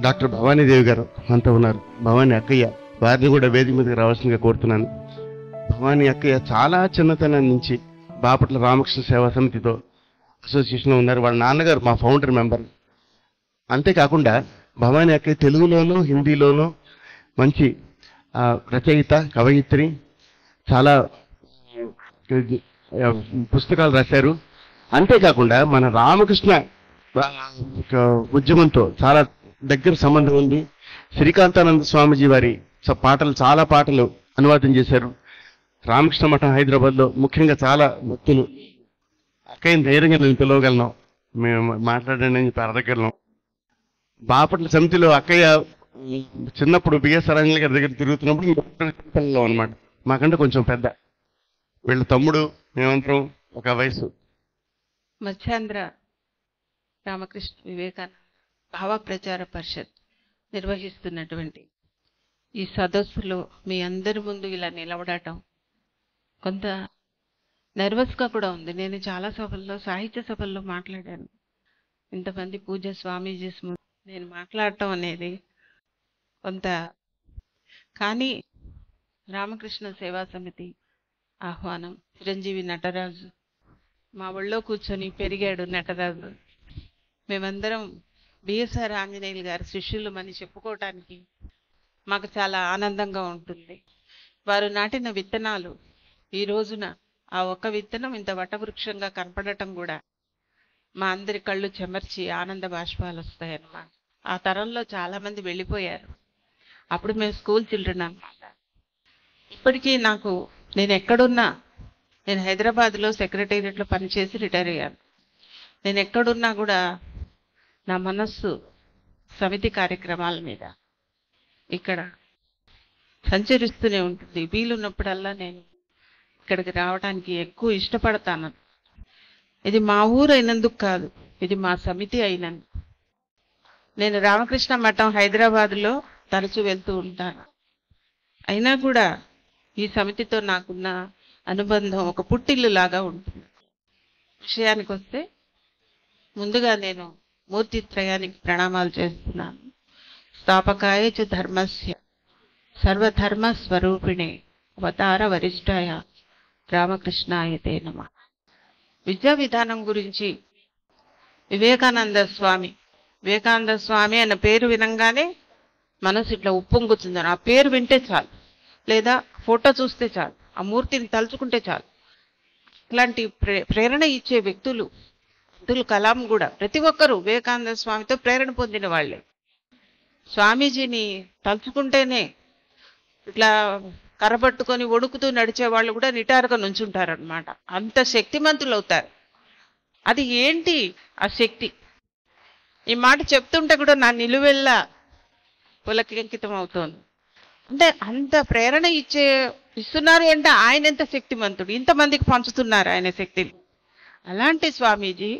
Doctor Bhavani Devi గారు అంతా ఉన్నారు. భవానీ అక్కయ్య, వారిని కూడా వేదిక మీదకి రావాల్సిందిగా కోరుతున్నాను. భవానీ అక్కయ్య చాలా చిన్నతనం నుంచి బాపట్ల రామకృష్ణ సేవా సమితితో అసోసియేషన్లో ఉన్నారు. వాళ్ళ నాన్నగారు మా ఫౌండర్ మెంబర్. అంతేకాకుండా భవానీ అక్కయ్య తెలుగులోనూ హిందీలోనూ మంచి రచయిత, కవయిత్రి, చాలా పుస్తకాలు రాశారు. అంతేకాకుండా మన రామకృష్ణ ఉద్యమంతో చాలా దగ్గర సంబంధం ఉంది. శ్రీకాంతానంద స్వామిజీ వారి పాటలు, చాలా పాటలు అనువాదం చేశారు. రామకృష్ణ మఠం హైదరాబాద్లో ముఖ్యంగా చాలా భక్తులు. అక్కయ్యని ధైర్యంగా నేను పిలవగలను, మేము మాట్లాడండి అని చెప్పి అడగగలను. బాపట్ల సమితిలో అక్కయ్య చిన్నప్పుడు బిఎస్ రాజేంద్ర గారి దగ్గర తిరుగుతున్నప్పుడు పిల్లలు అనమాట, మాకంటే కొంచెం పెద్ద. వీళ్ళ తమ్ముడు, మేమంతరం ఒక వయసు. మధ్యాంధ్ర రామకృష్ణ వివేకానంద భావ ప్రచార పరిషత్ నిర్వహిస్తున్నటువంటి ఈ సదస్సులో మీ అందరి ముందు ఇలా నిలబడటం కొంత నర్వస్గా కూడా ఉంది. నేను చాలా సభల్లో, సాహిత్య సభల్లో మాట్లాడాను. ఇంతమంది పూజ్య స్వామీజీస్ నేను మాట్లాడటం అనేది కొంత, కానీ రామకృష్ణ సేవా సమితి ఆహ్వానం, చిరంజీవి నటరాజు మా ఒళ్ళో కూర్చొని పెరిగాడు నటరాజు. మేమందరం బిఎస్ఆర్ ఆంజనేయులు గారి శిష్యులమని చెప్పుకోవటానికి మాకు చాలా ఆనందంగా ఉంటుంది. వారు నాటిన విత్తనాలు ఈ రోజున ఆ ఒక్క విత్తనం ఇంత వటవృక్షంగా కనపడటం కూడా మా అందరి కళ్ళు చెమర్చి ఆనంద బాష్పాలు వస్తాయన్నమాట. ఆ తరంలో చాలామంది వెళ్ళిపోయారు. అప్పుడు మేము స్కూల్ చిల్డ్రన్ అన్నమాట. ఇప్పటికీ నేను ఎక్కడున్నా, నేను హైదరాబాద్లో సెక్రటేరియట్లో పనిచేసి రిటైర్ అయ్యాను. నేను ఎక్కడున్నా కూడా నా మనస్సు సమితి కార్యక్రమాల మీద ఇక్కడ సంచరిస్తూనే ఉంటుంది. వీలున్నప్పుడల్లా నేను ఇక్కడికి రావడానికి ఎక్కువ ఇష్టపడతాను. ఇది మా ఊరు అయినందుకు కాదు, ఇది మా సమితి అయినందుకు. నేను రామకృష్ణ మఠం హైదరాబాద్లో తరచూ వెళ్తూ ఉంటాను. అయినా కూడా ఈ సమితితో నాకున్న అనుబంధం ఒక పుట్టిల్లు లాగా ఉంటుంది. విషయానికి వస్తే ముందుగా నేను మూర్తిత్రయానికి ప్రణామాలు చేస్తున్నాను. స్థాపకాయ చ ధర్మస్య సర్వధర్మ స్వరూపిణే అవతార వరిష్టాయ రామకృష్ణాయ తే నమః. విద్యా విధానం గురించి వివేకానంద స్వామి అన్న పేరు వినంగానే మనసు ఇట్లా ఉప్పొంగుతుంది. ఆ పేరు వింటే చాలు, లేదా ఫోటో చూస్తే చాలు, ఆ మూర్తిని తలుచుకుంటే చాలు. ఇలాంటి ప్రేరణ ఇచ్చే వ్యక్తులు, అబ్దుల్ కలాం కూడా, ప్రతి ఒక్కరూ వివేకానంద స్వామితో ప్రేరణ పొందిన వాళ్ళే. స్వామీజీని తలుచుకుంటేనే ఇట్లా కర్రబట్టుకొని వణుకుతూ నడిచే వాళ్ళు కూడా నిటారుగా నుంచుంటారనమాట. అంత శక్తిమంతులు అవుతారు. అది ఏంటి ఆ శక్తి? ఈ మాట చెప్తుంటే కూడా నా నిలువెల్లా పులకింకితం అవుతోంది. అంటే అంత ప్రేరణ ఇస్తున్నారు అంటే ఆయన ఎంత శక్తిమంతుడు, ఇంతమందికి పంచుతున్నారు ఆయన శక్తిని. అలాంటి స్వామీజీ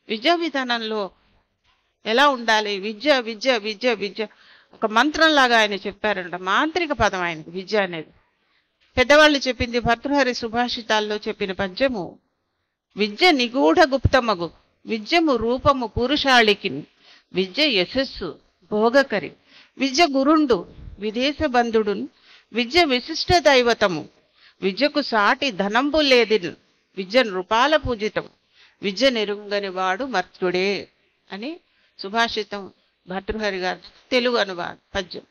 విద్యా విధానంలో ఎలా ఉండాలి, విద్య విద్య విద్య విద్య ఒక మంత్రంలాగా ఆయన చెప్పారంట. మాంత్రిక పదం ఆయనకి విద్య అనేది. పెద్దవాళ్ళు చెప్పింది భర్తృహరి సుభాషితాల్లో చెప్పిన పద్యము, విద్య నిగూఢ గుప్తమగు విద్యము రూపము పురుషాళికి విద్య యశస్సు భోగకరి విద్య గురుండు విదేశ బంధుడు విద్య విశిష్ట దైవతము విద్యకు సాటి ధనంబు లేది విద్య నృపాల పూజితం విద్య నెరుంగని వాడు మర్త్యుడే అని సుభాషితం భర్తృహరి గారు తెలుగు అనువాదం పద్యం.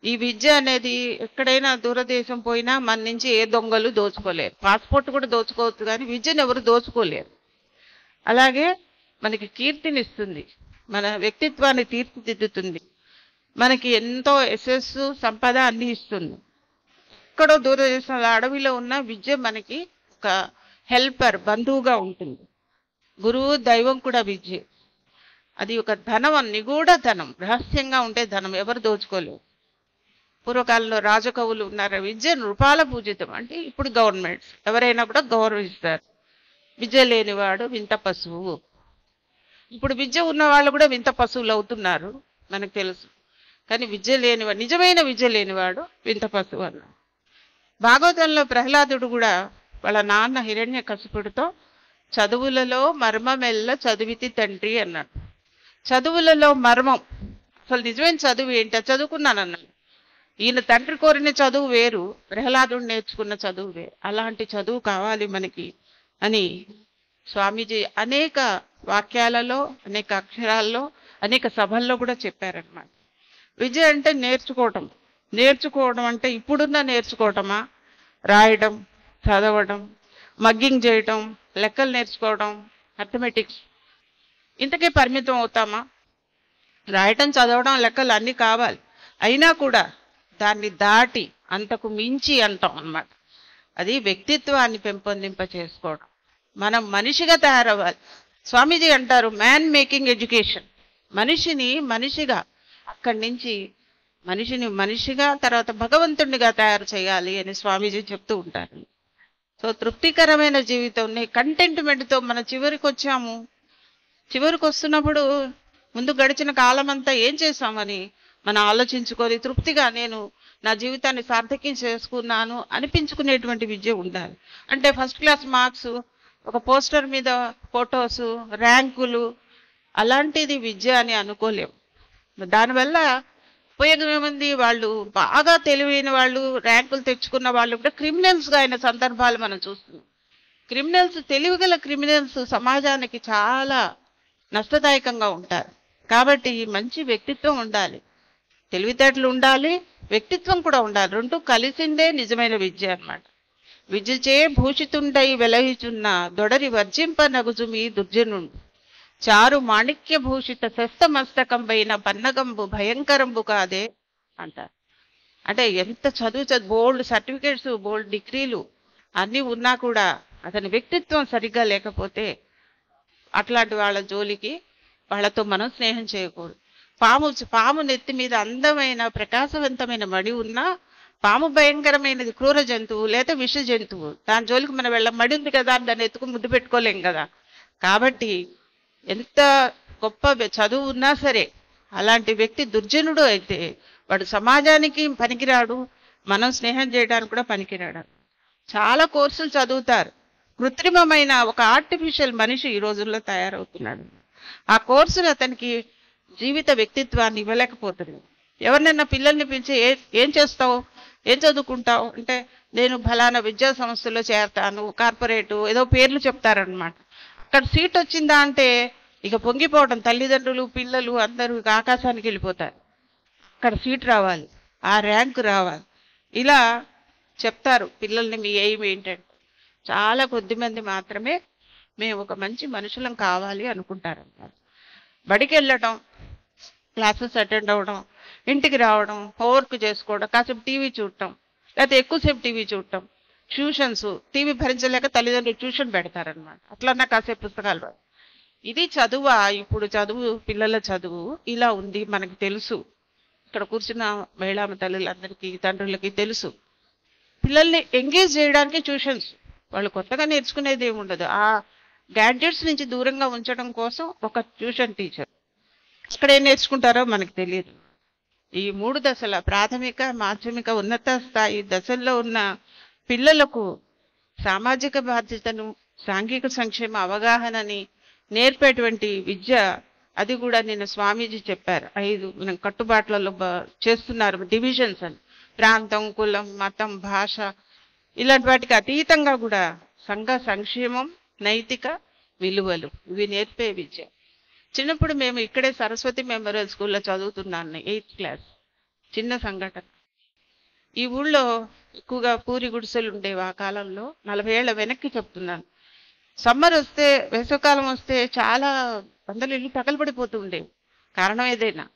ఈ విద్య అనేది ఎక్కడైనా దూరదేశం పోయినా మన నుంచి ఏ దొంగలు దోచుకోలేరు. పాస్పోర్ట్ కూడా దోచుకోవచ్చు, కానీ విద్యను ఎవరు దోచుకోలేరు. అలాగే మనకి కీర్తినిస్తుంది, మన వ్యక్తిత్వాన్ని తీర్చిదిద్దుతుంది, మనకి ఎంతో యశస్సు సంపద అన్ని ఇస్తుంది. ఎక్కడో దూరదేశంలో అడవిలో ఉన్న విద్య మనకి ఒక హెల్పర్, బంధువుగా ఉంటుంది. గురువు దైవం కూడా విద్య. అది ఒక ధనం, నిగూఢ ధనం, రహస్యంగా ఉంటే ధనం, ఎవరు దోచుకోలేరు. పూర్వకాలంలో రాజకవులు ఉన్నారు. విద్య నృపాల పూజితం అంటే ఇప్పుడు గవర్నమెంట్స్ ఎవరైనా కూడా గౌరవిస్తారు. విద్య లేనివాడు వింత పశువు. ఇప్పుడు విద్య ఉన్న వాళ్ళు కూడా వింత పశువులు అవుతున్నారు, మనకు తెలుసు. కానీ విద్య లేనివాడు, నిజమైన విద్య లేనివాడు వింత పశువు అన్నాడు. భాగవతంలో ప్రహ్లాదుడు కూడా వాళ్ళ నాన్న హిరణ్యకశిపుడితో చదువులలో మర్మమెల్ల చదివితి తండ్రి అన్నాడు. చదువులలో మర్మం, అసలు నిజమైన చదువు ఏంటి, చదువుకున్నానన్నాను. ఈయన తండ్రి కోరిన చదువు వేరు, ప్రహ్లాదుడు నేర్చుకున్న చదువు వేరు. అలాంటి చదువు కావాలి మనకి అని స్వామీజీ అనేక వాక్యాలలో, అనేక అక్షరాల్లో, అనేక సభల్లో కూడా చెప్పారనమాట. విద్య అంటే నేర్చుకోవటం. నేర్చుకోవడం అంటే ఇప్పుడున్న నేర్చుకోవటమా, రాయడం, చదవడం, మగ్గింగ్ చేయటం, లెక్కలు నేర్చుకోవడం, అర్థమెటిక్స్, ఇంతకే పరిమితం అవుతామా? రాయటం, చదవడం, లెక్కలు అన్నీ కావాలి. అయినా కూడా దాన్ని దాటి అంతకు మించి అంటాం అన్నమాట. అది వ్యక్తిత్వాన్ని పెంపొందింప చేసుకోవడం, మనం మనిషిగా తయారవ్వాలి. స్వామీజీ అంటారు మ్యాన్ మేకింగ్ ఎడ్యుకేషన్. మనిషిని మనిషిగా, అక్కడి నుంచి మనిషిని మనిషిగా, తర్వాత భగవంతుడిగా తయారు చేయాలి అని స్వామీజీ చెప్తూ ఉంటారు. సో తృప్తికరమైన జీవితం, కంటెంట్మెంట్తో మన చివరికి వచ్చాము. చివరికి వస్తున్నప్పుడు ముందు గడిచిన కాలం అంతా ఏం చేశామని మనం ఆలోచించుకొని తృప్తిగా నేను నా జీవితాన్ని సార్థక్యం చేసుకున్నాను అనిపించుకునేటువంటి విద్య ఉండాలి. అంటే ఫస్ట్ క్లాస్ మార్క్స్, ఒక పోస్టర్ మీద ఫొటోస్, ర్యాంకులు, అలాంటిది విద్య అని అనుకోలేము. దానివల్ల ఉపయోగం ఏముంది? వాళ్ళు బాగా తెలివైన వాళ్ళు, ర్యాంకులు తెచ్చుకున్న వాళ్ళు కూడా క్రిమినల్స్గా అయిన సందర్భాలు మనం చూస్తున్నాం. క్రిమినల్స్, తెలివిగల క్రిమినల్స్ సమాజానికి చాలా నష్టదాయకంగా ఉంటారు. కాబట్టి మంచి వ్యక్తిత్వం ఉండాలి, తెలివితేటలు ఉండాలి, వ్యక్తిత్వం కూడా ఉండాలి. రెండు కలిసిందే నిజమైన విద్య అన్నమాట. విద్యచే భూషితుండై వెలహిచున్న దొడరి వర్జింప నగుజుమి దుర్జనుండు చారు మాణిక్య భూషిత శస్తమస్తకం పైన పన్నగంబు భయంకరంబు కాదే అంటారు. అంటే ఎంత చదువు బోల్డ్ సర్టిఫికేట్స్, బోల్డ్ డిగ్రీలు అన్నీ ఉన్నా కూడా అతని వ్యక్తిత్వం సరిగ్గా లేకపోతే అట్లాంటి వాళ్ళ జోలికి, వాళ్ళతో మనం స్నేహం చేయకూడదు. పాము నెత్తి మీద అందమైన ప్రకాశవంతమైన మడి ఉన్నా పాము భయంకరమైనది క్రూర జంతువు లేదా విష జంతువు, దాని జోలికి మనం మడి ఉంది కదా అని దాన్ని ఎత్తుకు ముద్దు పెట్టుకోలేం కదా. కాబట్టి ఎంత గొప్ప చదువు ఉన్నా సరే అలాంటి వ్యక్తి దుర్జనుడు అయితే వాడు సమాజానికి పనికిరాడు, మనం స్నేహం చేయడానికి కూడా పనికిరాడు. చాలా కోర్సులు చదువుతారు, కృత్రిమమైన ఒక ఆర్టిఫిషియల్ మనిషి ఈ రోజుల్లో తయారవుతున్నాడు. ఆ కోర్సులు అతనికి జీవిత వ్యక్తిత్వాన్ని ఇవ్వలేకపోతుంది. ఎవరినైనా పిల్లల్ని పిలిచి ఏం చేస్తావు, ఏం చదువుకుంటావు అంటే నేను ఫలానా విద్యా సంస్థలో చేరతాను, కార్పొరేటు, ఏదో పేర్లు చెప్తారనమాట. అక్కడ సీట్ వచ్చిందా అంటే ఇక పొంగిపోవడం, తల్లిదండ్రులు, పిల్లలు అందరూ ఇక ఆకాశానికి వెళ్ళిపోతారు. అక్కడ సీట్ రావాలి, ఆ ర్యాంకు రావాలి, ఇలా చెప్తారు పిల్లల్ని. మీ ఎయిమ్ ఏంటంటే చాలా కొద్దిమంది మాత్రమే మేము ఒక మంచి మనుషులం కావాలి అనుకుంటారన్నమాట. బడికి వెళ్ళటం, క్లాసెస్ అటెండ్ అవ్వడం, ఇంటికి రావడం, హోంవర్క్ చేసుకోవడం, కాసేపు టీవీ చూడటం, లేకపోతే ఎక్కువసేపు టీవీ చూడటం, ట్యూషన్స్, టీవీ భరించలేక తల్లిదండ్రులు ట్యూషన్ పెడతారనమాట. అట్లన్నా కాసేపు పుస్తకాలు. ఇది చదువా? ఇప్పుడు చదువు, పిల్లల చదువు ఇలా ఉంది మనకి తెలుసు. ఇక్కడ కూర్చున్న మహిళా తల్లులందరికీ, తండ్రులకి తెలుసు. పిల్లల్ని ఎంగేజ్ చేయడానికి ట్యూషన్స్, వాళ్ళు కొత్తగా నేర్చుకునేది ఏమి ఉండదు. ఆ గ్యాడ్జెట్స్ నుంచి దూరంగా ఉంచడం కోసం ఒక ట్యూషన్ టీచర్. ఇక్కడ ఏం నేర్చుకుంటారో మనకు తెలియదు. ఈ 3 దశల ప్రాథమిక, మాధ్యమిక, ఉన్నత స్థాయి దశల్లో ఉన్న పిల్లలకు సామాజిక బాధ్యతను, సాంఘిక సంక్షేమ అవగాహనని నేర్పేటువంటి విద్య, అది కూడా నిన్న స్వామీజీ చెప్పారు. 5 మనం కట్టుబాట్లలో చేస్తున్నారు డివిజన్స్ అని. ప్రాంతం, కులం, మతం, భాష ఇలాంటి వాటికి అతీతంగా కూడా సంఘ సంక్షేమం, నైతిక విలువలు ఇవి నేర్పే విద్య. చిన్నప్పుడు మేము ఇక్కడే సరస్వతి మెమోరియల్ స్కూల్లో చదువుతున్నాను, 8th క్లాస్. చిన్న సంఘటన, ఈ ఊళ్ళో ఎక్కువగా పూరి గుడిసెలు ఉండేవి ఆ కాలంలో. 40 ఏళ్ల వెనక్కి చెప్తున్నాను. సమ్మర్ వస్తే, వేసవకాలం వస్తే చాలా వందల ఇల్లు తగలబడిపోతూ ఉండేవి. కారణం ఏదైనా,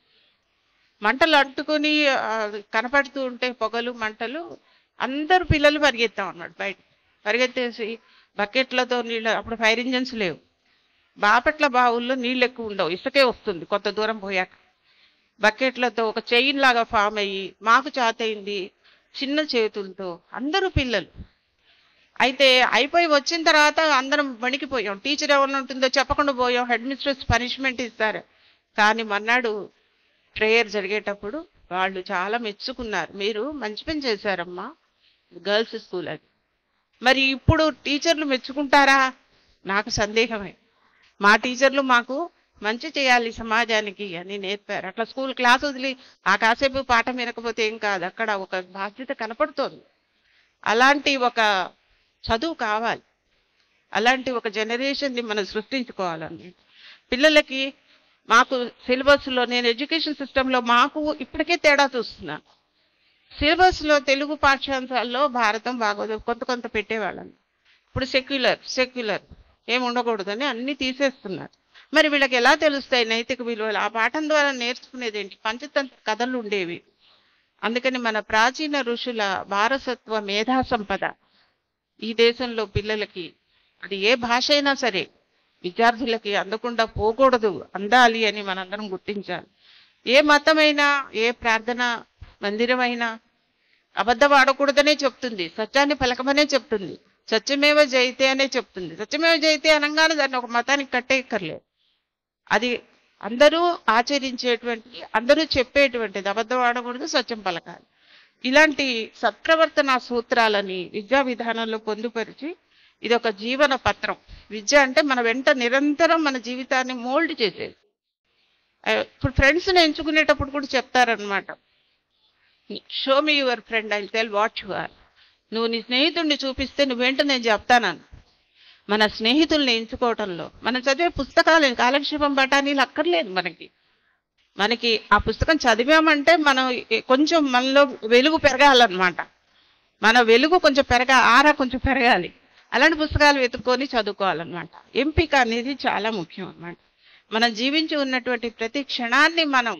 మంటలు అంటుకొని కనపడుతూ ఉంటే పొగలు, మంటలు, అందరూ పిల్లలు పరిగెత్తాం అన్నమాట. బయట పరిగెత్తేసి బకెట్లతో నీళ్ళు, అప్పుడు ఫైర్ ఇంజన్స్ లేవు, బాపట్ల బావుల్లో నీళ్ళు ఎక్కువ ఉండవు, ఇసుకే వస్తుంది కొంత దూరం పోయాక. బకెట్లతో ఒక చైన్ లాగా ఫామ్ అయ్యి మాకు చాతయింది, చిన్న చేతులతో అందరూ పిల్లలు. అయితే అయిపోయి వచ్చిన తర్వాత అందరం వణికిపోయాం. టీచర్ ఎవరిని ఉంటుందో చెప్పకుండా పోయాం, హెడ్ మిస్ట్రెస్ పనిష్మెంట్ ఇస్తారు. కానీ మర్నాడు ప్రేయర్ జరిగేటప్పుడు వాళ్ళు చాలా మెచ్చుకున్నారు, మీరు మంచి పని చేశారమ్మా. గర్ల్స్ స్కూల్ అది. మరి ఇప్పుడు టీచర్లు మెచ్చుకుంటారా? నాకు సందేహమే. మా టీచర్లు మాకు మంచి చేయాలి సమాజానికి అని నేర్పారు. అట్లా స్కూల్ క్లాస్ వదిలి ఆ కాసేపు పాఠం వినకపోతే ఏం కాదు, అక్కడ ఒక బాధ్యత కనపడుతోంది. అలాంటి ఒక చదువు కావాలి, అలాంటి ఒక జనరేషన్ని మనం సృష్టించుకోవాలండి. పిల్లలకి మాకు సిలబస్లో, నేను ఎడ్యుకేషన్ సిస్టంలో మాకు ఇప్పటికే తేడా చూస్తున్నాను. సిలబస్లో తెలుగు పాఠ్యాంశాల్లో భారతం, భాగవతం కొంత పెట్టేవాళ్ళం. ఇప్పుడు సెక్యులర్ ఏమి ఉండకూడదని అన్నీ తీసేస్తున్నారు. మరి వీళ్ళకి ఎలా తెలుస్తాయి నైతిక విలువలు? ఆ పాఠం ద్వారా నేర్చుకునేది ఏంటి? పంచతంత్ర కథలు ఉండేవి. అందుకని మన ప్రాచీన ఋషుల వారసత్వ మేధా సంపద ఈ దేశంలో పిల్లలకి, అది ఏ భాష అయినా సరే విద్యార్థులకి అందకుండా పోకూడదు, అందాలి అని మనందరం గుర్తించాలి. ఏ మతమైనా, ఏ ప్రార్థన మందిరమైనా అబద్ధం ఆడకూడదనే చెప్తుంది, సత్యాన్ని పలకమనే చెప్తుంది, సత్యమేవ జయితే అనే చెప్తుంది. సత్యమేవ జయితే అనగానే దాన్ని ఒక మతానికి కట్టేయక్కర్లేదు. అది అందరూ ఆచరించేటువంటి, అందరూ చెప్పేటువంటిది. అబద్ధం ఆడకూడదు, సత్యం పలకాలి. ఇలాంటి సత్ప్రవర్తన సూత్రాలని విద్యా విధానంలో పొందుపరిచి ఇది ఒక జీవన పత్రం. విద్య అంటే మన వెంట నిరంతరం మన జీవితాన్ని మోల్డ్ చేసేది. ఇప్పుడు ఫ్రెండ్స్ని ఎంచుకునేటప్పుడు కూడా చెప్తారనమాట, show me your friend, I tell what you are. నువ్వు నీ స్నేహితుడిని చూపిస్తే నువ్వేంటో నేను చెప్తానని. మన స్నేహితుల్ని ఎంచుకోవటంలో మనం చదివే పుస్తకాలు కాలక్షేపం బఠానీలు అక్కర్లేదు. మనకి ఆ పుస్తకం చదివామంటే మనం కొంచెం మనలో వెలుగు పెరగాలన్నమాట. మన వెలుగు కొంచెం ఆరా కొంచెం పెరగాలి. అలాంటి పుస్తకాలు వెతుక్కొని చదువుకోవాలన్నమాట. ఎంపిక అనేది చాలా ముఖ్యం అన్నమాట. మనం జీవించి ఉన్నటువంటి ప్రతి క్షణాన్ని మనం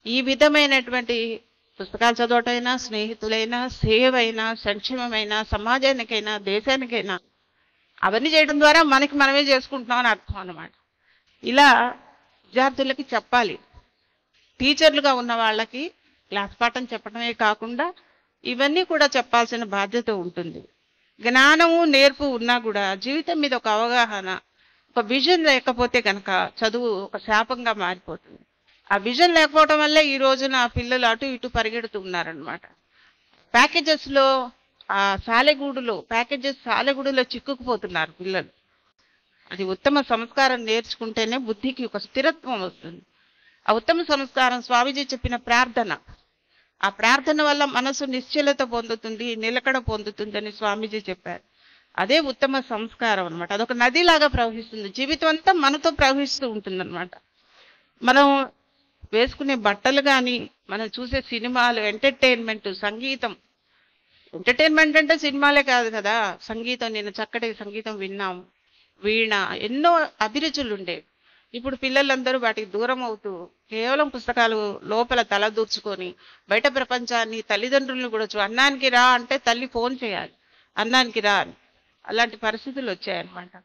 ఈ విధమైనటువంటి పుస్తకాలు చదవటమైనా, స్నేహితులైనా, సేవ అయినా, సంక్షేమమైనా, సమాజానికైనా, దేశానికైనా అవన్నీ చేయడం ద్వారా మనకి మనమే చేసుకుంటున్నాం అని అర్థం అన్నమాట. ఇలా విద్యార్థులకి చెప్పాలి. టీచర్లుగా ఉన్న వాళ్ళకి క్లాస్ పాఠం చెప్పడమే కాకుండా ఇవన్నీ కూడా చెప్పాల్సిన బాధ్యత ఉంటుంది. జ్ఞానము, నేర్పు ఉన్నా కూడా జీవితం మీద ఒక అవగాహన, ఒక విజన్ లేకపోతే కనుక చదువు ఒక శాపంగా మారిపోతుంది. ఆ విజన్ లేకపోవడం వల్లే ఈ రోజున పిల్లలు అటు ఇటు పరిగెడుతున్నారనమాట. ప్యాకేజెస్లో సాలెగూడులో చిక్కుకుపోతున్నారు పిల్లలు. అది ఉత్తమ సంస్కారం నేర్చుకుంటేనే బుద్ధికి ఒక స్థిరత్వం వస్తుంది. ఆ ఉత్తమ సంస్కారం స్వామీజీ చెప్పిన ప్రార్థన, ఆ ప్రార్థన వల్ల మనసు నిశ్చలత పొందుతుంది, నిలకడ పొందుతుంది అని స్వామీజీ చెప్పారు. అదే ఉత్తమ సంస్కారం అనమాట. అదొక నదిలాగా ప్రవహిస్తుంది, జీవితం అంతా మనతో ప్రవహిస్తూ ఉంటుంది అనమాట. మనం వేసుకునే బట్టలు కానీ, మనం చూసే సినిమాలు, ఎంటర్టైన్మెంట్, సంగీతం. ఎంటర్టైన్మెంట్ అంటే సినిమాలే కాదు కదా, సంగీతం. నేను చక్కటి సంగీతం విన్నాం, వీణ, ఎన్నో అభిరుచులు ఉండేవి. ఇప్పుడు పిల్లలందరూ వాటికి దూరం అవుతూ కేవలం పుస్తకాలు లోపల తలదూర్చుకొని బయట ప్రపంచాన్ని, తల్లిదండ్రులను కూడా అన్నానికి రా అంటే తల్లి ఫోన్ చేయాలి, అన్నానికి రా అని. అలాంటి పరిస్థితులు వచ్చాయన్నమాట.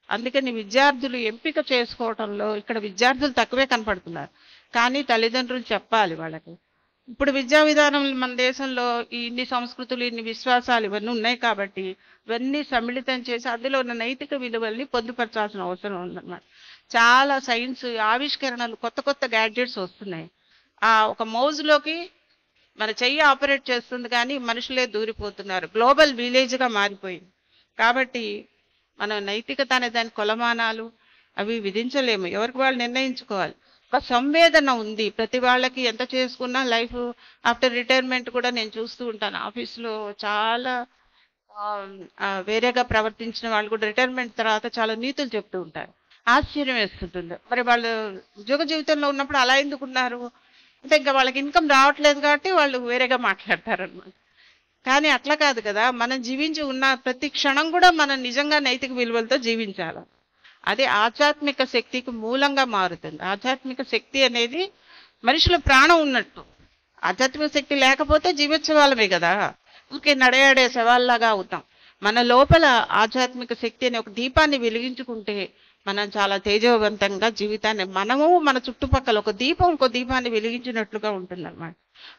అందుకని విద్యార్థులు ఎంపిక చేసుకోవటంలో ఇక్కడ విద్యార్థులు తక్కువే కనపడుతున్నారు. కానీ తల్లిదండ్రులు చెప్పాలి వాళ్ళకి. ఇప్పుడు విద్యా విధానం మన దేశంలో ఇన్ని సంస్కృతులు, ఇన్ని విశ్వాసాలు ఇవన్నీ ఉన్నాయి కాబట్టి ఇవన్నీ సమ్మిళితం చేసి అందులో ఉన్న నైతిక విలువల్ని పొందుపరచాల్సిన అవసరం ఉందన్నమాట. చాలా సైన్స్ ఆవిష్కరణలు, కొత్త గ్యాడ్జెట్స్ వస్తున్నాయి. ఒక మౌజ్లోకి మన చెయ్యి ఆపరేట్ చేస్తుంది కానీ మనుషులే దూరిపోతున్నారు. గ్లోబల్ విలేజ్గా మారిపోయింది. కాబట్టి మనం నైతికత అనే దాని కొలమానాలు అవి విధించలేము, ఎవరికి వాళ్ళు నిర్ణయించుకోవాలి. ఒక సంవేదన ఉంది ప్రతి వాళ్ళకి. ఎంత చేసుకున్నా లైఫ్ ఆఫ్టర్ రిటైర్మెంట్ కూడా నేను చూస్తూ ఉంటాను. ఆఫీస్లో చాలా వేరేగా ప్రవర్తించిన వాళ్ళు కూడా రిటైర్మెంట్ తర్వాత చాలా నీతులు చెప్తూ ఉంటారు. ఆశ్చర్యం వేస్తుంటుంది. మరి వాళ్ళు ఉద్యోగ జీవితంలో ఉన్నప్పుడు అలా ఎందుకున్నారు అంటే ఇంకా వాళ్ళకి ఇన్కమ్ రావట్లేదు కాబట్టి వాళ్ళు వేరేగా మాట్లాడతారు అన్నమాట. కానీ అట్లా కాదు కదా, మనం జీవించి ఉన్న ప్రతి క్షణం కూడా మనం నిజంగా నైతిక విలువలతో జీవించాలి. అది ఆధ్యాత్మిక శక్తికి మూలంగా మారుతుంది. ఆధ్యాత్మిక శక్తి అనేది మనుషుల ప్రాణం ఉన్నట్టు. ఆధ్యాత్మిక శక్తి లేకపోతే జీవించవాళ్ళమే కదా, ఊరికే నడయాడే శవాల్లాగా అవుతాం. మన లోపల ఆధ్యాత్మిక శక్తి అనే ఒక దీపాన్ని వెలిగించుకుంటే మనం చాలా తేజవంతంగా జీవితాన్ని, మనము మన చుట్టుపక్కల ఒక దీపం ఇంకో దీపాన్ని వెలిగించినట్లుగా ఉంటుందన్నమాట.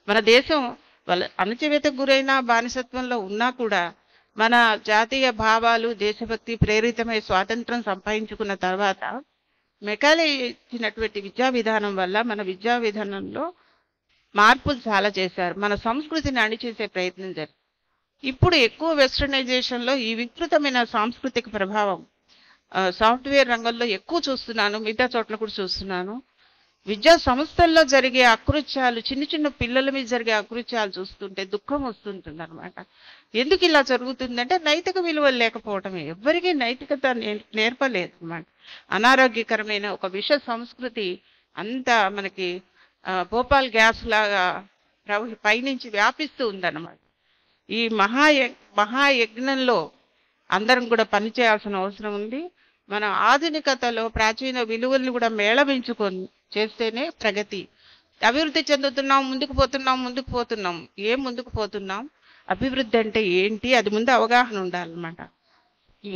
మన దేశం వాళ్ళ అణచివేతకు గురైన బానిసత్వంలో ఉన్నా కూడా మన జాతీయ భావాలు, దేశభక్తి ప్రేరితమై స్వాతంత్రం సంపాదించుకున్న తర్వాత మెకాలే ఇచ్చినటువంటి విద్యా విధానం వల్ల మన విద్యా విధానంలో మార్పులు చాలా చేశారు. మన సంస్కృతిని అణిచేసే ప్రయత్నం జరిగింది. ఇప్పుడు ఎక్కువ వెస్టర్నైజేషన్లో ఈ వికృతమైన సాంస్కృతిక ప్రభావం సాఫ్ట్వేర్ రంగంలో ఎక్కువ చూస్తున్నాను, మిగతా చోట్ల కూడా చూస్తున్నాను. విద్యా సంస్థల్లో జరిగే అకృత్యాలు, చిన్న చిన్న పిల్లల మీద జరిగే అకృత్యాలు చూస్తుంటే దుఃఖం వస్తుంటుంది అనమాట. ఎందుకు ఇలా జరుగుతుందంటే నైతిక విలువలు లేకపోవటమే. ఎవ్వరికీ నైతికత నేర్పలేదు అనమాట. అనారోగ్యకరమైన ఒక విష సంస్కృతి అంతా మనకి భోపాల్ గ్యాస్ లాగా పైనుంచి వ్యాపిస్తూ ఉందన్నమాట. ఈ మహాయజ్ఞంలో అందరం కూడా పనిచేయాల్సిన అవసరం ఉంది. మన ఆధునికతలో ప్రాచీన విలువల్ని కూడా మేళవించుకొని చేస్తేనే ప్రగతి. అభివృద్ధి చెందుతున్నాం, ముందుకు పోతున్నాం. ఏం ముందుకు పోతున్నాం, అభివృద్ధి అంటే ఏంటి, అది ముందు అవగాహన ఉండాలన్నమాట.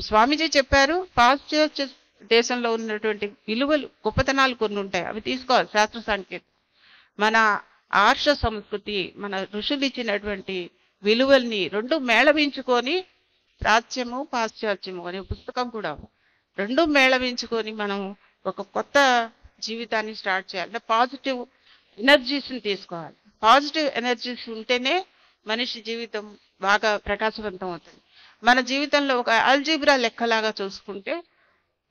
స్వామీజీ చెప్పారు, పాశ్చాత్య దేశంలో ఉన్నటువంటి విలువలు, గొప్పతనాలు కొన్ని ఉంటాయి, అవి తీసుకోవాలి. శాస్త్ర సాంకేతిక మన ఆర్ష సంస్కృతి, మన ఋషులు ఇచ్చినటువంటి విలువల్ని రెండు మేళవించుకొని, ప్రాచ్యము పాశ్చాత్యము అనే పుస్తకం కూడా రెండు మేళవించుకొని మనం ఒక కొత్త జీవితాన్ని స్టార్ట్ చేయాలి. అంటే పాజిటివ్ ఎనర్జీస్ని తీసుకోవాలి. పాజిటివ్ ఎనర్జీస్ ఉంటేనే మనిషి జీవితం బాగా ప్రకాశవంతం అవుతుంది. మన జీవితంలో ఒక అల్జీబ్రా లెక్కలాగా చూసుకుంటే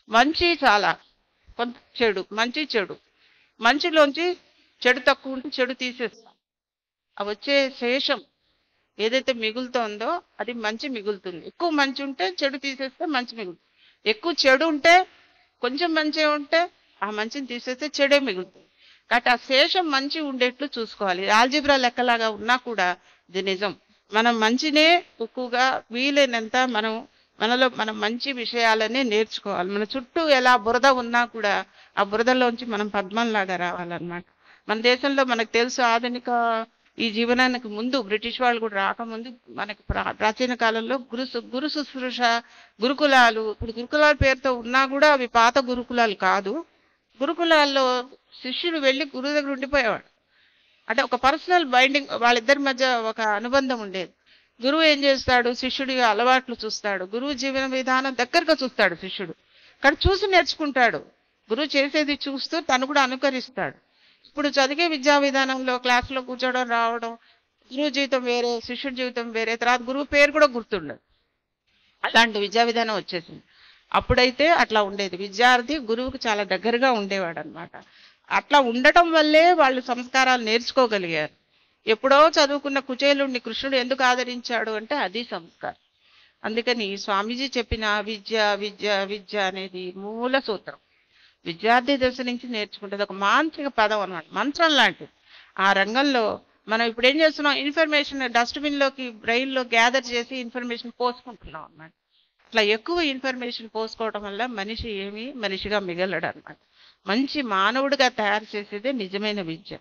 మంచి చాలా, కొంత చెడు, మంచి చెడు, మంచిలోంచి చెడు తక్కువ ఉంటే చెడు తీసేస్తాం. అవి వచ్చే శేషం ఏదైతే మిగులుతుందో అది మంచి మిగులుతుంది. ఎక్కువ మంచి ఉంటే చెడు తీసేస్తే మంచి మిగులుతుంది. ఎక్కువ చెడు ఉంటే, కొంచెం మంచి ఉంటే ఆ మంచిని తీసేస్తే చెడే మిగులుతుంది. కాబట్టి ఆ శేషం మంచి ఉండేట్లు చూసుకోవాలి. ఆల్జిబ్రా లెక్కలాగా ఉన్నా కూడా ఇది నిజం. మనం మంచినే ఎక్కువగా వీలైనంత మనలో మనం మంచి విషయాలనే నేర్చుకోవాలి. మన చుట్టూ ఎలా బురద ఉన్నా కూడా ఆ బురదలోంచి మనం పద్మంలాగా రావాలన్నమాట. మన దేశంలో మనకు తెలుసు, ఆధునిక ఈ జీవనానికి ముందు బ్రిటిష్ వాళ్ళు కూడా రాకముందు మనకి ప్రాచీన కాలంలో గురు శుశ్రూష గురుకులాలు, ఇప్పుడు గురుకులాల పేరుతో ఉన్నా కూడా అవి పాత గురుకులాలు కాదు. గురుకులాల్లో శిష్యుడు వెళ్ళి గురువు దగ్గర ఉండిపోయేవాడు. అంటే ఒక పర్సనల్ బైండింగ్, వాళ్ళిద్దరి మధ్య ఒక అనుబంధం ఉండేది. గురువు ఏం చేస్తాడు, శిష్యుడి అలవాట్లు చూస్తాడు, గురువు జీవన విధానం దగ్గరగా చూస్తాడు శిష్యుడు. కానీ చూసి నేర్చుకుంటాడు. గురువు చేసేది చూస్తూ తను కూడా అనుకరిస్తాడు. ఇప్పుడు చదివే విద్యా విధానంలో క్లాసులో కూర్చోవడం, రావడం, గురువు జీవితం వేరే, శిష్యుడి జీవితం వేరే, తర్వాత గురువు పేరు కూడా గుర్తుండదు. అలాంటి విద్యా విధానం వచ్చేసింది. అప్పుడైతే అట్లా ఉండేది. విద్యార్థి గురువుకి చాలా దగ్గరగా ఉండేవాడు అనమాట. అట్లా ఉండటం వల్లే వాళ్ళు సంస్కారాలు నేర్చుకోగలిగారు. ఎప్పుడో చదువుకున్న కుచేలుడిని కృష్ణుడు ఎందుకు ఆదరించాడు అంటే అది సంస్కారం. అందుకని స్వామీజీ చెప్పిన విద్య విద్య విద్య అనేది మూల సూత్రం. విద్యార్థి దశ నుంచి నేర్చుకుంటుంది. ఒక మాంత్రిక పదం అనమాట, మంత్రం లాంటిది. ఆ రంగంలో మనం ఇప్పుడు ఏం చేస్తున్నాం, ఇన్ఫర్మేషన్ డస్ట్బిన్లోకి బ్రెయిన్లో గ్యాదర్ చేసి ఇన్ఫర్మేషన్ పోసుకుంటున్నాం అన్నమాట. అట్లా ఎక్కువ ఇన్ఫర్మేషన్ పోసుకోవడం వల్ల మనిషి మనిషిగా మిగలడు అనమాట. మంచి మానవుడిగా తయారు చేసేదే నిజమైన విద్య.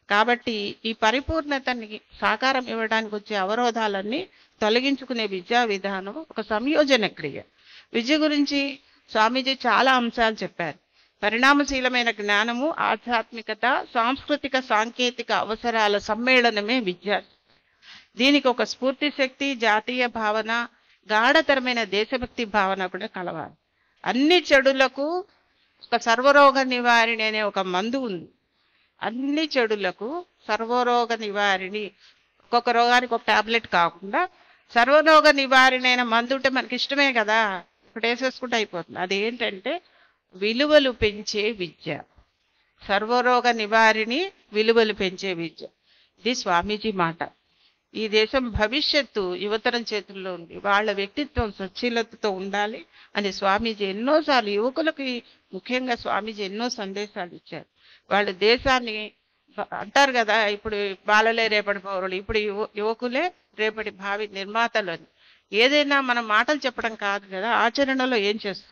కాబట్టి ఈ పరిపూర్ణతని సాకారం ఇవ్వడానికి వచ్చే అవరోధాలన్నీ తొలగించుకునే విద్యా విధానం ఒక సంయోజన క్రియ. విద్య గురించి స్వామీజీ చాలా అంశాలు చెప్పారు. పరిణామశీలమైన జ్ఞానము, ఆధ్యాత్మికత, సాంస్కృతిక సాంకేతిక అవసరాల సమ్మేళనమే విద్య. దీనికి ఒక స్ఫూర్తి శక్తి, జాతీయ భావన, గాఢతరమైన దేశభక్తి భావన కూడా కలవాలి. అన్ని చెడులకు ఒక సర్వరోగ నివారిణి అనే ఒక మందు ఉంది. అన్ని చెడులకు సర్వరోగ నివారిణి, ఒక్కొక్క రోగానికి ఒక టాబ్లెట్ కాకుండా సర్వరోగ నివారిణి అయిన మందు ఉంటే మనకి ఇష్టమే కదా, ఇప్పుడు వేసేసుకుంటే అయిపోతుంది. అదేంటంటే విలువలు పెంచే విద్య. సర్వరోగ నివారిణి, విలువలు పెంచే విద్య. ఇది స్వామీజీ మాట. ఈ దేశం భవిష్యత్తు యువతరం చేతుల్లో ఉంది. వాళ్ళ వ్యక్తిత్వం సచ్చీలతతో ఉండాలి అని స్వామీజీ ఎన్నోసార్లు యువకులకి ముఖ్యంగా స్వామీజీ ఎన్నో సందేశాలు ఇచ్చారు. వాళ్ళు దేశాన్ని అంటారు కదా, ఇప్పుడు బాలలే రేపటి పౌరులు, ఇప్పుడు యువకులే రేపటి భావి నిర్మాతలు అని. ఏదైనా మనం మాటలు చెప్పడం కాదు కదా, ఆచరణలో ఏం చేస్తాం.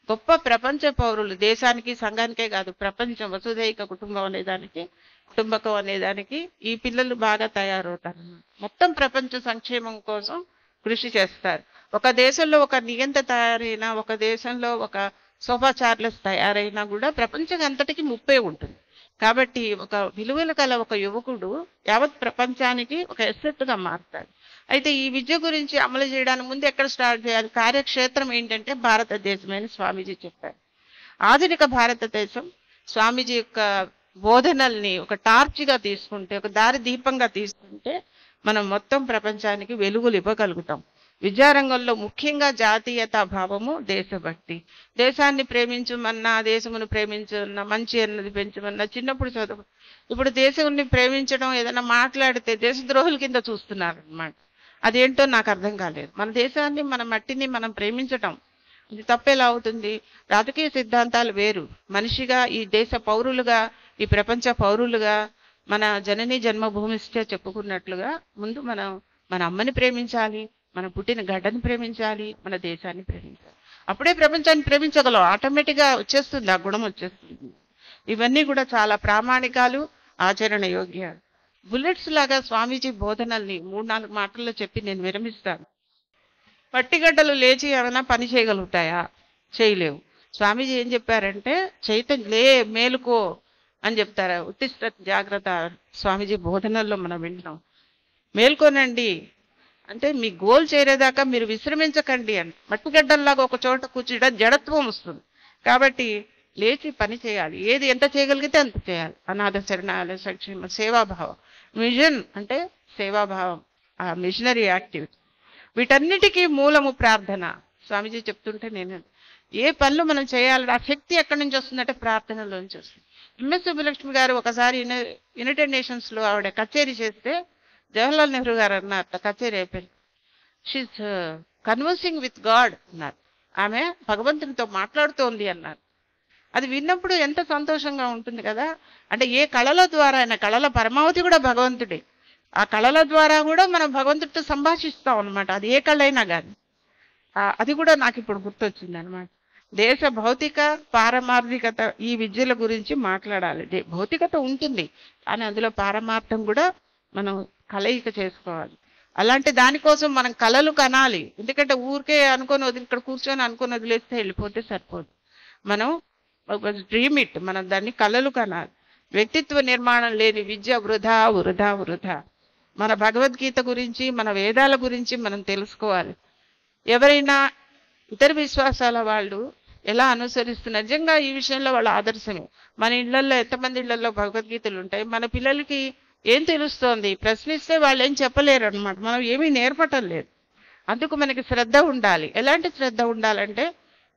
గొప్ప ప్రపంచ పౌరులు, దేశానికి సంఘానికే కాదు, ప్రపంచం వసుధైక కుటుంబకం అనేదానికి ఈ పిల్లలు బాగా తయారవుతారు. మొత్తం ప్రపంచ సంక్షేమం కోసం కృషి చేస్తారు. ఒక దేశంలో ఒక నియంత తయారైనా, ఒక దేశంలో ఒక సోఫా చార్లెస్ తయారైనా కూడా ప్రపంచం అంతటికి ముప్పే ఉంటుంది. కాబట్టి ఒక విలువల కల ఒక యువకుడు యావత్ ప్రపంచానికి ఒక ఎస్సెట్గా మారుతాడు. అయితే ఈ విద్య గురించి అమలు చేయడానికి ముందు ఎక్కడ స్టార్ట్ చేయాలి, కార్యక్షేత్రం ఏంటంటే భారతదేశమని స్వామీజీ చెప్పారు. ఆధునిక భారతదేశం స్వామీజీ యొక్క బోధనల్ని ఒక టార్చ్గా తీసుకుంటే, ఒక దారి దీపంగా తీసుకుంటే మనం మొత్తం ప్రపంచానికి వెలుగులు ఇవ్వగలుగుతాం. విద్యారంగంలో ముఖ్యంగా జాతీయతా భావము, దేశభక్తి. దేశాన్ని ప్రేమించమన్నా, దేశమును ప్రేమించమన్నా, మంచి అన్నది పెంచమన్నా చిన్నప్పుడు చదువు. ఇప్పుడు దేశాన్ని ప్రేమించడం ఏదైనా మాట్లాడితే దేశద్రోహుల కింద చూస్తున్నారు అన్నమాట. అదేంటో నాకు అర్థం కాలేదు. మన దేశాన్ని, మన మట్టిని మనం ప్రేమించటం ఇది తప్పేలా అవుతుంది? రాజకీయ సిద్ధాంతాలు వేరు. మనిషిగా, ఈ దేశ పౌరులుగా, ఈ ప్రపంచ పౌరులుగా, మన జనని జన్మభూమిష్ట చెప్పుకున్నట్లుగా ముందు మనం మన అమ్మని ప్రేమించాలి, మన పుట్టిన గడ్డని ప్రేమించాలి, మన దేశాన్ని ప్రేమించాలి. అప్పుడే ప్రపంచాన్ని ప్రేమించగలం. ఆటోమేటిక్గా వచ్చేస్తుంది, ఆ గుణం వచ్చేస్తుంది. ఇవన్నీ కూడా చాలా ప్రామాణికాలు, ఆచరణ యోగ్యాలు. బుల్లెట్స్ లాగా స్వామీజీ బోధనల్ని 3-4 మాటల్లో చెప్పి నేను విరమిస్తాను. పట్టిగడ్డలు లేచి ఏమైనా పని చేయగలుగుతాయా? చేయలేవు. స్వామీజీ ఏం చెప్పారంటే, చైతన్య మేలుకో అని చెప్తారు. ఉత్తిష్ట జాగ్రత్త స్వామీజీ బోధనల్లో మనం వింటున్నాం. మేల్కోనండి అంటే మీ గోల్ చేరేదాకా మీరు విశ్రమించకండి అని. మట్టిగడ్డల్లాగా ఒక చోట కూర్చుంటే జడత్వం వస్తుంది. కాబట్టి లేచి పని చేయాలి. ఏది ఎంత చేయగలిగితే అంత చేయాలి. అనాథ శరణాలయ సంక్షేమ సేవాభావం. మిషన్ అంటే సేవాభావం, ఆ మిషనరీ యాక్టివిటీ. వీటన్నిటికీ మూలము ప్రార్థన. స్వామీజీ చెప్తుంటే నేను ఏ పనులు మనం చేయాలి, ఆ శక్తి ఎక్కడి నుంచి వస్తుందంటే ప్రార్థనలోంచి వస్తుంది. ఎంఎస్ సుబ్బలక్ష్మి గారు ఒకసారి యునైటెడ్ నేషన్స్లో ఆవిడ కచేరీ చేస్తే జవహర్లాల్ నెహ్రూ గారు అన్నారు, కచేరీ అయిపోయింది, షీస్ కన్వర్సింగ్ విత్ గాడ్ అన్నారు. ఆమె భగవంతునితో మాట్లాడుతోంది అన్నారు. అది విన్నప్పుడు ఎంత సంతోషంగా ఉంటుంది కదా. అంటే ఏ కళల ద్వారా అయినా, కళల పరమావధి కూడా భగవంతుడే. ఆ కళల ద్వారా కూడా మనం భగవంతుడితో సంభాషిస్తాం అనమాట. అది ఏ కళ అయినా కానీ. అది కూడా నాకు ఇప్పుడు గుర్తొచ్చింది అనమాట. దేశ భౌతిక పారమార్థికత ఈ విద్యల గురించి మాట్లాడాలి. భౌతికత ఉంటుంది, కానీ అందులో పారమార్థం కూడా మనం కలయిక చేసుకోవాలి. అలాంటి దానికోసం మనం కళలు కనాలి. ఎందుకంటే ఊరికే అనుకొని ఇక్కడ కూర్చొని అనుకొని వదిలేస్తే వెళ్ళిపోతే సరిపోదు. మనం డ్రీమ్ ఇట్, మనం దాన్ని కళలు కనాలి. వ్యక్తిత్వ నిర్మాణం లేని విద్య వృధా వృధా వృధా. మన భగవద్గీత గురించి, మన వేదాల గురించి మనం తెలుసుకోవాలి. ఎవరైనా ఇతర విశ్వాసాల వాళ్ళు ఎలా అనుసరిస్తున్నారు, నిజంగా ఈ విషయంలో వాళ్ళ ఆదర్శమే. మన ఇళ్లలో ఎంతమంది ఇళ్లలో భగవద్గీతలు ఉంటాయి, మన పిల్లలకి ఏం తెలుస్తోంది? ప్రశ్నిస్తే వాళ్ళు ఏం చెప్పలేరు అనమాట. మనం ఏమీ నేర్పటం లేదు. అందుకు మనకి శ్రద్ధ ఉండాలి. ఎలాంటి శ్రద్ధ ఉండాలంటే,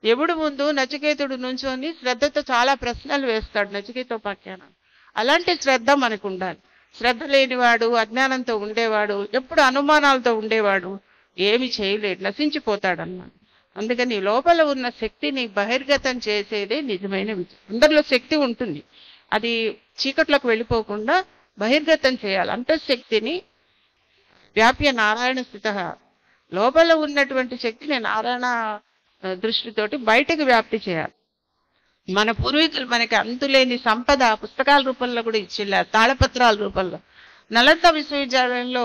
ఎప్పుడు ముందు నచికేతుడు నుంచొని శ్రద్ధతో చాలా ప్రశ్నలు వేస్తాడు నచికేతోపాఖ్యానం. అలాంటి శ్రద్ధ మనకు ఉండాలి. శ్రద్ధ లేనివాడు, అజ్ఞానంతో ఉండేవాడు, ఎప్పుడు అనుమానాలతో ఉండేవాడు ఏమి చేయలేడు, నశించిపోతాడు అన్నమాట. అందుకని లోపల ఉన్న శక్తిని బహిర్గతం చేసేదే నిజమైన విజయం. అందరిలో శక్తి ఉంటుంది, అది చీకట్లోకి వెళ్ళిపోకుండా బహిర్గతం చేయాలి. అంతఃశక్తిని వ్యాప్య నారాయణ స్థిత, లోపల ఉన్నటువంటి శక్తిని నారాయణ దృష్టితోటి బయటకు వ్యాప్తి చేయాలి. మన పూర్వీకులు మనకి అంతులేని సంపద పుస్తకాల రూపంలో కూడా ఇచ్చిల్లారు, తాళపత్రాల రూపంలో. నలంద విశ్వవిద్యాలయంలో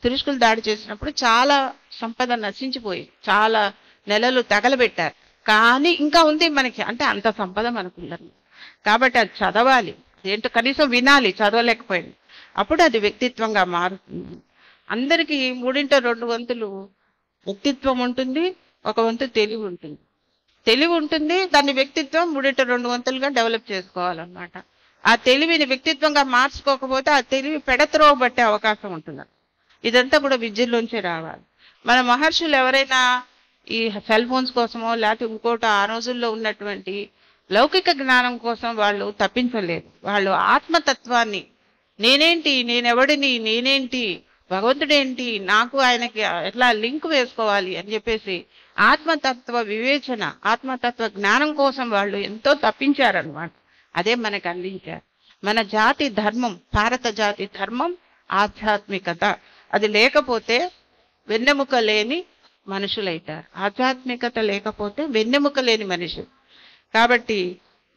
తురుష్కులు దాడి చేసినప్పుడు చాలా సంపద నశించిపోయి చాలా నెలలు తగలబెట్టారు. కానీ ఇంకా ఉంది మనకి, అంటే అంత సంపద మనకుందని. కాబట్టి అది చదవాలి, ఏంటో కనీసం వినాలి, చదవలేకపోయింది. అప్పుడు అది వ్యక్తిత్వంగా మారుతుంది. అందరికీ 3/2 వంతులు వ్యక్తిత్వం ఉంటుంది, 1 వంతు తెలివి ఉంటుంది. తెలివి ఉంటుంది, దాన్ని వ్యక్తిత్వం 3/2 వంతులుగా డెవలప్ చేసుకోవాలన్నమాట. ఆ తెలివిని వ్యక్తిత్వంగా మార్చుకోకపోతే ఆ తెలివి పెడత్రోవ బట్టే అవకాశం ఉంటుంది. ఇదంతా కూడా విద్యలోంచే రావాలి. మన మహర్షులు ఎవరైనా ఈ సెల్ ఫోన్స్ కోసమో లేకపోతే ఇంకోటి ఆ రోజుల్లో ఉన్నటువంటి లౌకిక జ్ఞానం కోసం వాళ్ళు తప్పించలేదు. వాళ్ళు ఆత్మతత్వాన్ని, నేనేంటి, నేనెవడిని, నేనేంటి, భగవంతుడేంటి, నాకు ఆయనకి ఎట్లా లింక్ వేసుకోవాలి అని చెప్పేసి ఆత్మతత్వ వివేచన, ఆత్మతత్వ జ్ఞానం కోసం వాళ్ళు ఎంతో తప్పించారనమాట. అదే మనకు అందించారు. మన జాతి ధర్మం, భారత జాతి ధర్మం ఆధ్యాత్మికత. అది లేకపోతే వెన్నెముక లేని మనుషులైతారు. ఆధ్యాత్మికత లేకపోతే వెన్నెముక లేని మనుషులు. కాబట్టి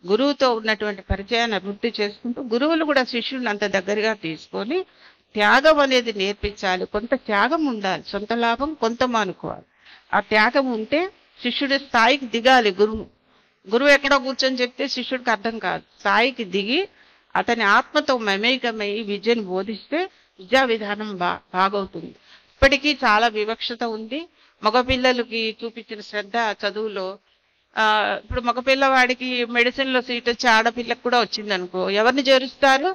గురువుతో ఉన్నటువంటి పరిచయాన్ని అభివృద్ధి చేసుకుంటూ గురువులు కూడా శిష్యులను అంత దగ్గరగా తీసుకొని త్యాగం అనేది నేర్పించాలి. కొంత త్యాగం ఉండాలి, సొంత లాభం కొంత మానుకోవాలి. ఆ త్యాగం ఉంటే శిష్యుడి స్థాయికి దిగాలి. గురువు ఎక్కడో కూర్చొని చెప్తే శిష్యుడికి అర్థం కాదు. స్థాయికి దిగి అతని ఆత్మతో మమేకమై విద్యను బోధిస్తే విద్యా విధానం బాగవుతుంది. ఇప్పటికీ చాలా వివక్షత ఉంది. మగపిల్లలకి చూపించిన శ్రద్ధ చదువులో, ఇప్పుడు మగపిల్లవాడికి మెడిసిన్లో సీట్ వచ్చి ఆడపిల్లకు కూడా వచ్చింది అనుకో, ఎవరిని చేరుస్తారు?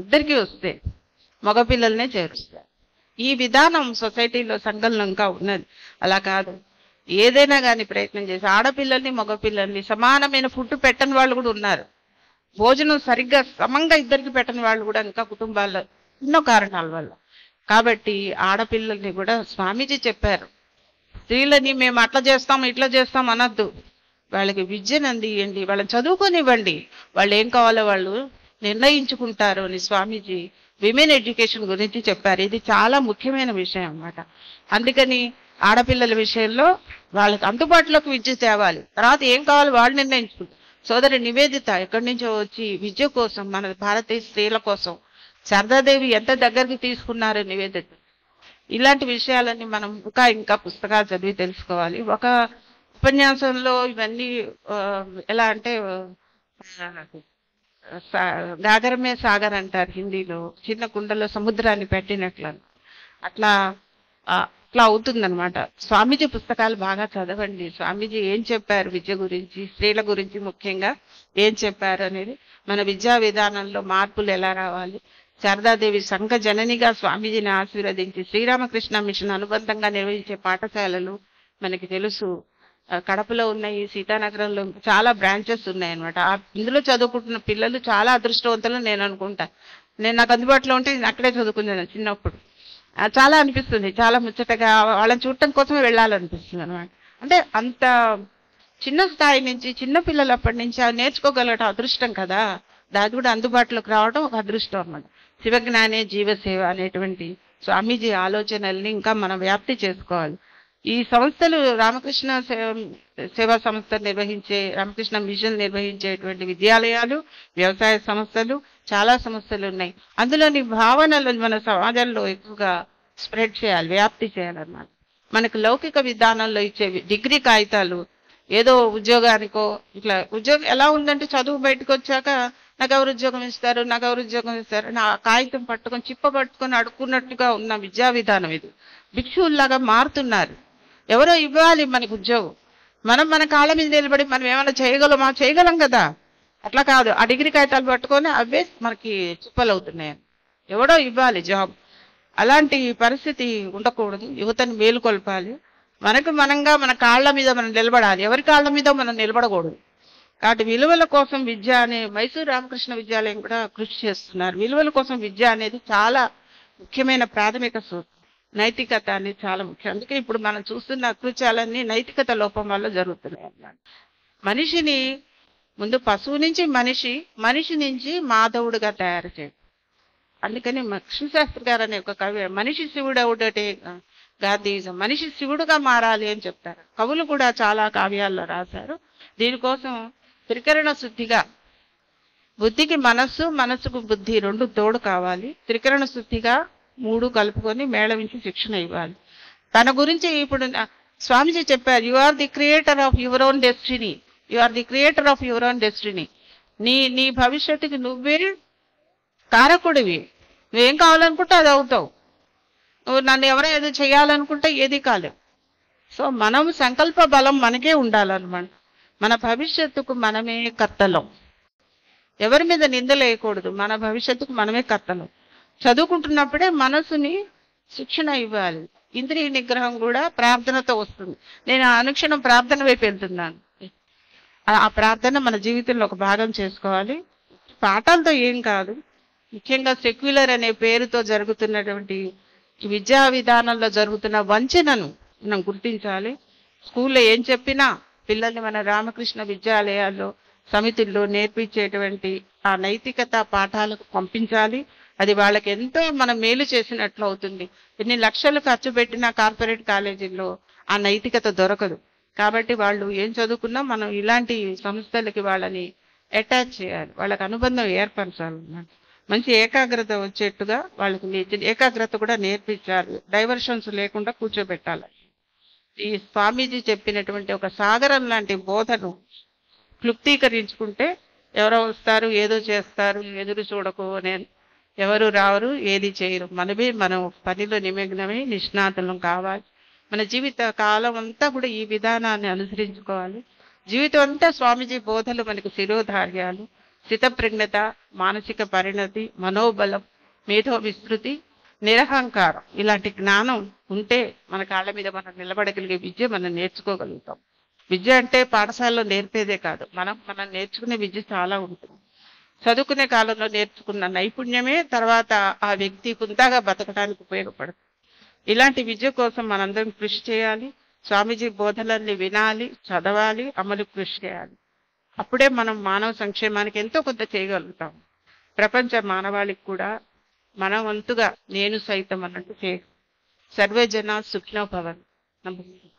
ఇద్దరికి వస్తే మగపిల్లల్నే చేరుస్తారు. ఈ విధానం సొసైటీలో సంకలనంగా ఉన్నది. అలా కాదు, ఏదైనా కానీ ప్రయత్నం చేసి ఆడపిల్లల్ని మగపిల్లల్ని సమానమైన ఫుడ్ పెట్టని వాళ్ళు కూడా ఉన్నారు. భోజనం సరిగ్గా సమంగా ఇద్దరికి పెట్టని వాళ్ళు కూడా ఇంకా కుటుంబాల్లో ఎన్నో కారణాల వల్ల. కాబట్టి ఆడపిల్లల్ని కూడా స్వామీజీ చెప్పారు, స్త్రీలని మేము అట్లా చేస్తాం ఇట్లా చేస్తాం అనొద్దు, వాళ్ళకి విద్యను అందియండి, వాళ్ళని చదువుకొనివ్వండి, వాళ్ళు ఏం కావాలో వాళ్ళు నిర్ణయించుకుంటారు అని స్వామీజీ విమెన్ ఎడ్యుకేషన్ గురించి చెప్పారు. ఇది చాలా ముఖ్యమైన విషయం అన్నమాట. అందుకని ఆడపిల్లల విషయంలో వాళ్ళకి అందుబాటులోకి విద్య తేవాలి, తర్వాత ఏం కావాలో వాళ్ళు నిర్ణయించుకుంటారు. సోదరి నివేదిత ఎక్కడి నుంచో వచ్చి విద్య కోసం, మన భారతీయ స్త్రీల కోసం శారదాదేవి ఎంత దగ్గరికి తీసుకున్నారు నివేదిత. ఇలాంటి విషయాలన్నీ మనం ఇంకా పుస్తకాలు చదివి తెలుసుకోవాలి. ఒక ఉపన్యాసంలో ఇవన్నీ ఎలా అంటే గాగరమే సాగర్ అంటారు హిందీలో, చిన్న కుండలో సముద్రాన్ని పెట్టినట్లు. అట్లా అవుతుందన్నమాట. స్వామీజీ పుస్తకాలు బాగా చదవండి. స్వామీజీ ఏం చెప్పారు విద్య గురించి, స్త్రీల గురించి ముఖ్యంగా ఏం చెప్పారు అనేది, మన విద్యా విధానంలో మార్పులు ఎలా రావాలి. శారదాదేవి సంఘ జననిగా స్వామీజీని ఆశీర్వదించి శ్రీరామకృష్ణ మిషన్ అనుబంధంగా నిర్వహించే పాఠశాలలు మనకి తెలుసు. కడపలో ఉన్నాయి, సీతానగరంలో చాలా బ్రాంచెస్ ఉన్నాయన్నమాట. ఇందులో చదువుకుంటున్న పిల్లలు చాలా అదృష్టవంతులు నేను అనుకుంటా. నాకు అందుబాటులో ఉంటే నేను అక్కడే చదువుకున్నాను చిన్నప్పుడు. చాలా అనిపిస్తుంది, చాలా ముచ్చటగా వాళ్ళని చూడటం కోసమే వెళ్ళాలనిపిస్తుంది అనమాట. అంటే అంత చిన్న స్థాయి నుంచి చిన్న పిల్లలప్పటి నుంచి అవి నేర్చుకోగలగటం అదృష్టం కదా. దాని కూడా అందుబాటులోకి రావడం ఒక అదృష్టం అన్నమాట. శివజ్ఞానే జీవసేవ అనేటువంటి స్వామీజీ ఆలోచనల్ని ఇంకా మనం వ్యాప్తి చేసుకోవాలి. ఈ సంస్థలు రామకృష్ణ సేవా సంస్థ నిర్వహించే, రామకృష్ణ మిషన్ నిర్వహించేటువంటి విద్యాలయాలు, వ్యవసాయ సంస్థలు, చాలా సంస్థలు ఉన్నాయి. అందులోని భావనలు మన సమాజంలో ఎక్కువగా స్ప్రెడ్ చేయాలి, వ్యాప్తి చేయాలన్నమాట. మనకు లౌకిక విధానంలో ఇచ్చే డిగ్రీ కాగితాలు ఏదో ఉద్యోగానికో ఇట్లా, ఉద్యోగం ఎలా ఉందంటే చదువు బయటకు వచ్చాక నాకు ఎవరు ఉద్యోగం ఇస్తారు, నాకు ఎవరు ఉద్యోగం ఇస్తారు, నా కాగితం పట్టుకొని చిప్ప పట్టుకొని అడుక్కున్నట్టుగా ఉన్న విద్యా విధానం ఇది. భిక్షువుల్లాగా మారుతున్నారు. ఎవరో ఇవ్వాలి మనకు ఉద్యోగం, మనం మన కాళ్ళ మీద నిలబడి మనం ఏమైనా చేయగలం కదా. అట్లా కాదు, ఆ డిగ్రీ కాగితాలు పట్టుకొని అవే మనకి చిప్పలు అవుతున్నాయి. ఎవడో ఇవ్వాలి జాబ్. అలాంటి పరిస్థితి ఉండకూడదు. యువతను మేలుకొల్పాలి. మనంగా మన కాళ్ళ మీద మనం నిలబడాలి, ఎవరి కాళ్ళ మీద మనం నిలబడకూడదు. కాబట్టి విలువల కోసం విద్య అనే మైసూరు రామకృష్ణ విద్యాలయం కూడా కృషి చేస్తున్నారు. విలువల కోసం విద్య అనేది చాలా ముఖ్యమైన ప్రాథమిక సూత్రం. నైతికత అనేది చాలా ముఖ్యం. అందుకే ఇప్పుడు మనం చూస్తున్న అకృత్యాలన్నీ నైతికత లోపం వల్ల జరుగుతున్నాయి అన్నమాట. మనిషిని ముందు పశువు నుంచి మనిషి నుంచి మాధవుడుగా తయారు చేయడం. అందుకని కృష్ణశాస్త్రి గారు అనే ఒక కవి, మనిషి శివుడు అవుడటే గాంధీజం, మనిషి శివుడుగా మారాలి అని చెప్తారు. కవులు కూడా చాలా కావ్యాల్లో రాశారు. దీనికోసం త్రికరణ శుద్ధిగా, బుద్ధికి మనస్సు, మనస్సుకు బుద్ధి రెండు తోడు కావాలి. త్రికరణ శుద్ధిగా మూడు కలుపుకొని మేళవించి శిక్షణ ఇవ్వాలి. తన గురించి ఇప్పుడు స్వామీజీ చెప్పారు, you are the creator of your own destiny, you are the creator of your own destiny. నీ భవిష్యత్తుకి నువ్వే కారకుడివి. నువ్వేం కావాలనుకుంటే అది అవుతావు. నువ్వు నన్ను ఎవరో ఏదో చేయాలనుకుంటే ఏది కాలేవు. సో మనం సంకల్ప బలం మనకే ఉండాలన్నమాట. మన భవిష్యత్తుకు మనమే కర్తలం. ఎవరి మీద నిందలేయకూడదు. మన భవిష్యత్తుకు మనమే కర్తలం. చదువుకుంటున్నప్పుడే మనసుని శిక్షణ ఇవ్వాలి. ఇంద్రియ నిగ్రహం కూడా ప్రార్థనతో వస్తుంది. నేను అనుక్షణం ప్రార్థన వైపు వెళ్తున్నాను. ఆ ప్రార్థన మన జీవితంలో ఒక భాగం చేసుకోవాలి. పాఠాలతో ఏం కాదు. ముఖ్యంగా సెక్యులర్ అనే పేరుతో జరుగుతున్నటువంటి విద్యా విధానంలో జరుగుతున్న వంచనను మనం గుర్తించాలి. స్కూల్లో ఏం చెప్పినా పిల్లల్ని మన రామకృష్ణ విద్యాలయాల్లో సమితుల్లో నేర్పించేటువంటి ఆ నైతికత పాఠాలకు పంపించాలి. అది వాళ్ళకి ఎంతో మనం మేలు చేసినట్లు అవుతుంది. ఎన్ని లక్షలు ఖర్చు పెట్టినా కార్పొరేట్ కాలేజీల్లో ఆ నైతికత దొరకదు. కాబట్టి వాళ్ళు ఏం చదువుకున్నా మనం ఇలాంటి సంస్థలకి వాళ్ళని అటాచ్ చేయాలి, వాళ్ళకి అనుబంధం ఏర్పరచాలన్నమాట. మంచి ఏకాగ్రత వచ్చేట్టుగా వాళ్ళకి ఏకాగ్రత కూడా నేర్పించాలి. డైవర్షన్స్ లేకుండా కూర్చోబెట్టాలి. ఈ స్వామీజీ చెప్పినటువంటి ఒక సాగరం లాంటి బోధను క్లుప్తీకరించుకుంటే ఎవరో వస్తారు, ఏదో చేస్తారు, ఎదురు చూడకు, నేను ఎవరు రావరు, ఏది చేయరు. మనమే మనం పనిలో నిమగ్నమై నిష్ణాతులం కావాలి. మన జీవిత కాలం అంతా కూడా ఈ విధానాన్ని అనుసరించుకోవాలి. జీవితం అంతా స్వామీజీ బోధలు మనకు శిరోధార్యాలు. స్థితప్రజ్ఞత, మానసిక పరిణతి, మనోబలం, మేధో విస్తృతి, నిరహంకారం ఇలాంటి జ్ఞానం ఉంటే మన కాళ్ళ మీద మనం నిలబడగలిగే విద్య మనం నేర్చుకోగలుగుతాం. విద్య అంటే పాఠశాలలో నేర్పేదే కాదు, మనం నేర్చుకునే విద్య చాలా ఉంటుంది. చదువుకునే కాలంలో నేర్చుకున్న నైపుణ్యమే తర్వాత ఆ వ్యక్తి కుందాగా బతకడానికి ఉపయోగపడుతుంది. ఇలాంటి విద్య కోసం మనందరం కృషి చేయాలి. స్వామీజీ బోధనల్ని వినాలి, చదవాలి, అమలు కృషి చేయాలి. అప్పుడే మనం మానవ సంక్షేమానికి ఎంతో కొంత చేయగలుగుతాం. ప్రపంచ మానవాళికి కూడా మన వంతుగా నేను సైతం అన్నట్టు చేయ. సర్వే జన సుఖినో భవంతు. నమస్తే.